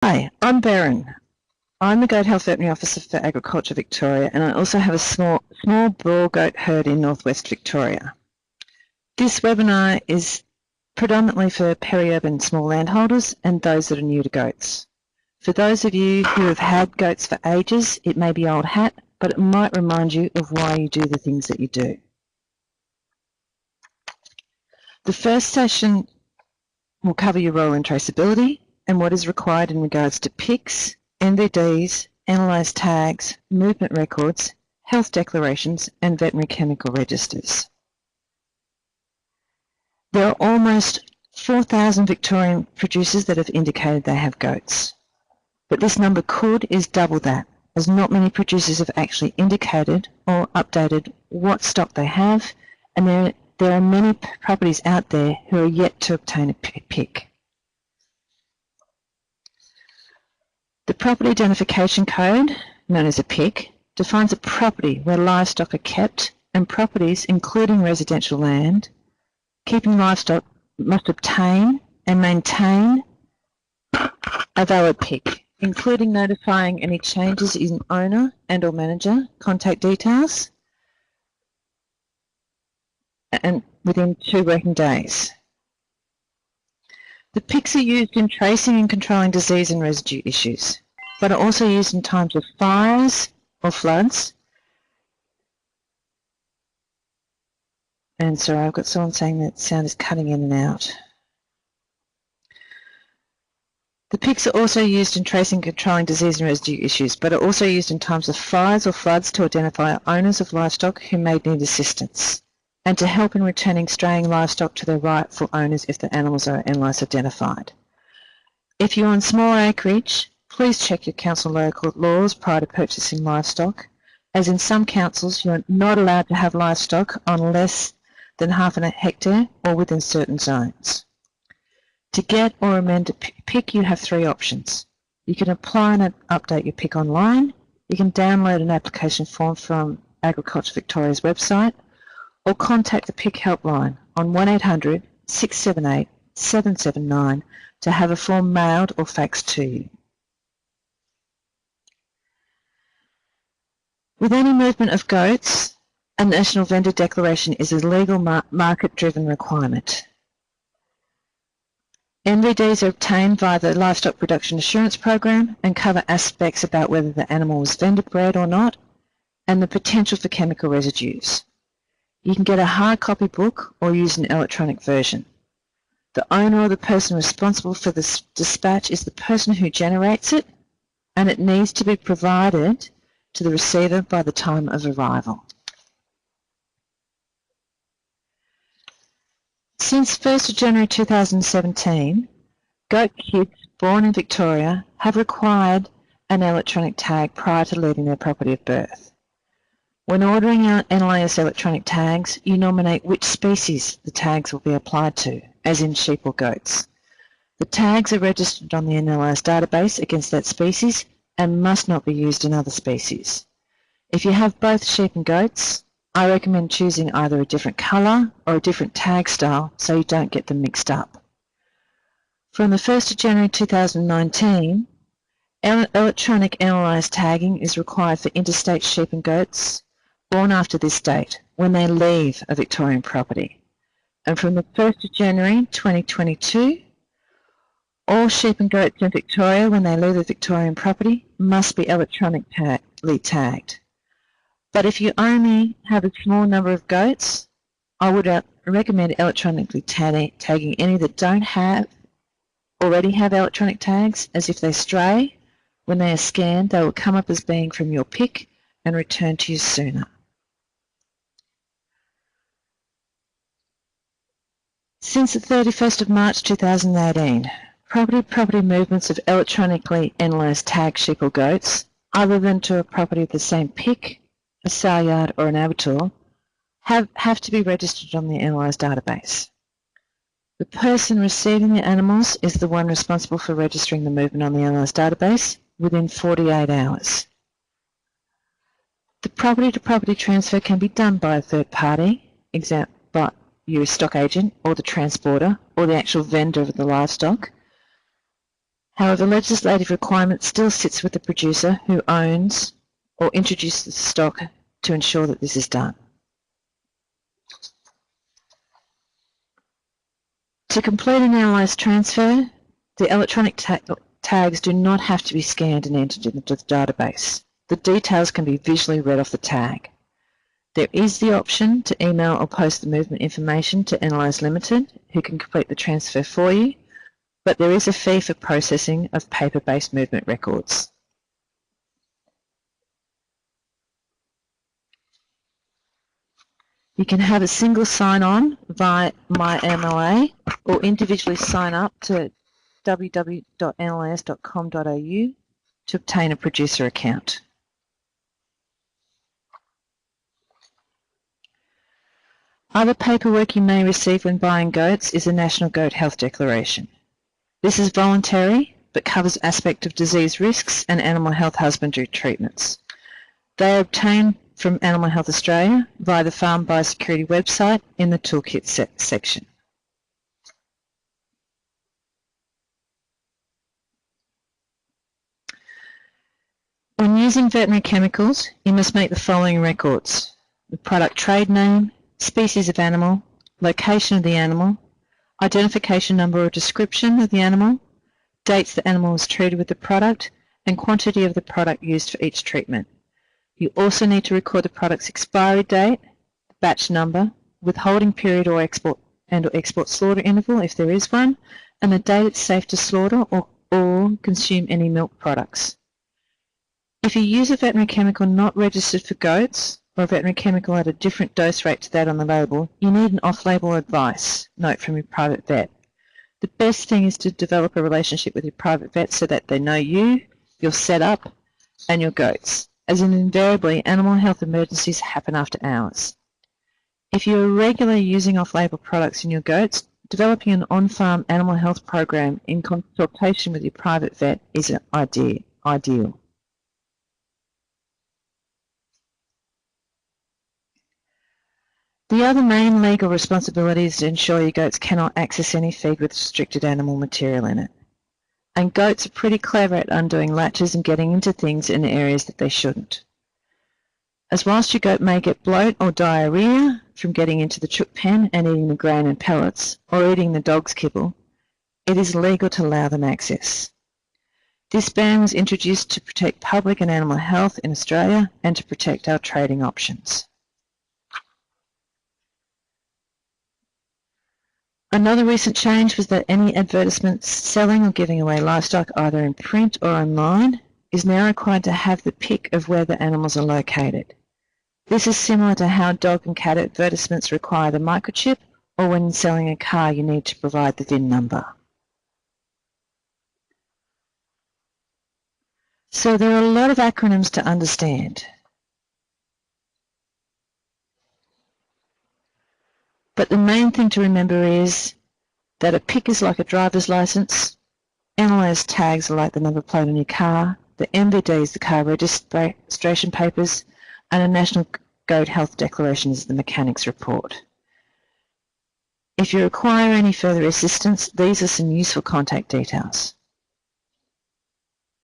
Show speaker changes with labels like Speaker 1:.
Speaker 1: Hi, I'm Berin. I'm the Goat Health Veterinary Officer for Agriculture Victoria, and I also have a small boar goat herd in northwest Victoria. This webinar is predominantly for peri-urban small landholders and those that are new to goats. For those of you who have had goats for ages, it may be old hat, but it might remind you of why you do the things that you do. The first session will cover your role in traceability and what is required in regards to PICs, NVDs, analysed tags, movement records, health declarations and veterinary chemical registers. There are almost 4,000 Victorian producers that have indicated they have goats, but this number is double that, as not many producers have actually indicated or updated what stock they have, and there are many properties out there who are yet to obtain a PIC. The Property Identification Code, known as a PIC, defines a property where livestock are kept, and properties, including residential land, keeping livestock must obtain and maintain a valid PIC, including notifying any changes in owner and or manager, contact details, and within 2 working days. The PICs are used in tracing and controlling disease and residue issues, but are also used in times of fires or floods. And sorry, I've got someone saying that sound is cutting in and out. The PICs are also used in tracing and controlling disease and residue issues, but are also used in times of fires or floods to identify owners of livestock who may need assistance, and to help in returning straying livestock to their rightful owners if the animals are NLICE identified. If you're on small acreage, please check your council local laws prior to purchasing livestock, as in some councils you're not allowed to have livestock on less than half a hectare or within certain zones. To get or amend a PIC, you have 3 options. You can apply and update your PIC online, you can download an application form from Agriculture Victoria's website, or contact the PIC helpline on 1800 678 779 to have a form mailed or faxed to you. With any movement of goats, a national vendor declaration is a legal market-driven requirement. NVDs are obtained via the Livestock Production Assurance Program and cover aspects about whether the animal was vendor bred or not and the potential for chemical residues. You can get a hard copy book or use an electronic version. The owner or the person responsible for this dispatch is the person who generates it, and it needs to be provided to the receiver by the time of arrival. Since 1st of January 2017, goat kids born in Victoria have required an electronic tag prior to leaving their property of birth. When ordering out NLIS electronic tags, you nominate which species the tags will be applied to, as in sheep or goats. The tags are registered on the NLIS database against that species and must not be used in other species. If you have both sheep and goats, I recommend choosing either a different colour or a different tag style so you don't get them mixed up. From the 1st of January 2019, electronic NLIS tagging is required for interstate sheep and goats born after this date when they leave a Victorian property. And from the 1st of January 2022, all sheep and goats in Victoria when they leave a Victorian property must be electronically tagged. But if you only have a small number of goats, I would recommend electronically tagging any that don't already have electronic tags, as if they stray, when they are scanned, they will come up as being from your PIC and return to you sooner. Since the 31st of March 2018, property movements of electronically NLIS tagged sheep or goats, other than to a property of the same PIC, a sale yard or an abattoir, have to be registered on the NLIS database. The person receiving the animals is the one responsible for registering the movement on the NLIS database within 48 hours. The property-to-property transfer can be done by a third party, by your stock agent or the transporter or the actual vendor of the livestock, However, legislative requirement still sits with the producer who owns or introduces the stock to ensure that this is done. To complete an analyse transfer, the electronic tags do not have to be scanned and entered into the database. The details can be visually read off the tag. There is the option to email or post the movement information to Analyse Limited, who can complete the transfer for you, but there is a fee for processing of paper-based movement records. You can have a single sign-on via MyMLA or individually sign up to www.analyse.com.au to obtain a producer account. Other paperwork you may receive when buying goats is a National Goat Health Declaration. This is voluntary but covers aspects of disease risks and animal health husbandry treatments. They are obtained from Animal Health Australia via the Farm Biosecurity website in the Toolkit section. When using veterinary chemicals, you must make the following records: the product trade name, species of animal, location of the animal, identification number or description of the animal, dates the animal was treated with the product, and quantity of the product used for each treatment. You also need to record the product's expiry date, batch number, withholding period or export slaughter interval if there is one, and the date it's safe to slaughter or consume any milk products. If you use a veterinary chemical not registered for goats, or a veterinary chemical at a different dose rate to that on the label, you need an off-label advice note from your private vet. The best thing is to develop a relationship with your private vet so that they know you, your setup, and your goats, as invariably animal health emergencies happen after hours. If you are regularly using off-label products in your goats, developing an on-farm animal health program in consultation with your private vet is ideal. The other main legal responsibility is to ensure your goats cannot access any feed with restricted animal material in it. And goats are pretty clever at undoing latches and getting into things in areas that they shouldn't. As whilst your goat may get bloat or diarrhoea from getting into the chook pen and eating the grain and pellets, or eating the dog's kibble, it is legal to allow them access. This ban was introduced to protect public and animal health in Australia and to protect our trading options. Another recent change was that any advertisements selling or giving away livestock either in print or online is now required to have the pic of where the animals are located. This is similar to how dog and cat advertisements require the microchip, or when selling a car you need to provide the VIN number. So there are a lot of acronyms to understand. But the main thing to remember is that a PIC is like a driver's license, Analyse tags are like the number plate on your car, the MVD is the car registration papers, and a National Goat Health Declaration is the mechanic's report. If you require any further assistance, these are some useful contact details.